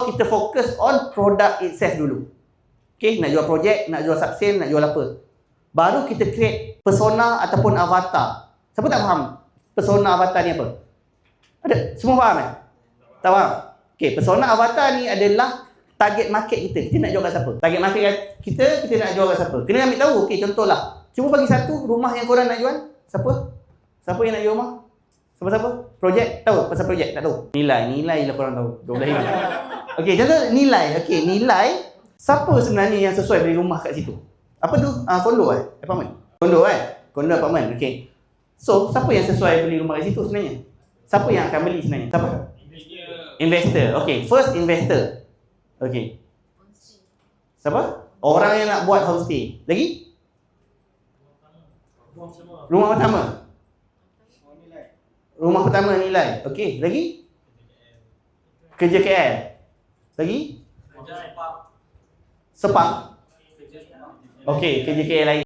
kita fokus on product itself dulu. Okay, nak jual projek, nak jual subsale, nak jual apa. Baru kita create persona ataupun avatar. Siapa tak faham persona avatar ni apa? Ada? Semua faham kan? Tak faham? Okay, persona avatar ni adalah target market kita. Kita nak jual kat siapa? Target market kita nak jual kat siapa? Kena ambil tahu. Okay, contohlah. Cuba bagi satu rumah yang korang nak jual. Siapa? Siapa yang nak jual rumah? Siapa-siapa? Projek? Tahu? Pasal projek? Tak tahu? Nilai lah korang tahu. 12 ribu. Okay, contoh nilai. Okay, nilai. Siapa sebenarnya yang sesuai beli rumah kat situ? Apa tu? Kondo apartment. Kondo Kondo apartment. Okay. So, siapa yang sesuai beli rumah kat situ sebenarnya? Siapa yang akan beli sebenarnya? Siapa? Investor. Okay, first investor. Okay. Siapa? Orang yang nak buat homestay. Lagi? Rumah pertama. Rumah pertama nilai. Okay, lagi? Kerja KL. Lagi? Sepak. Okay, kerja KL lain.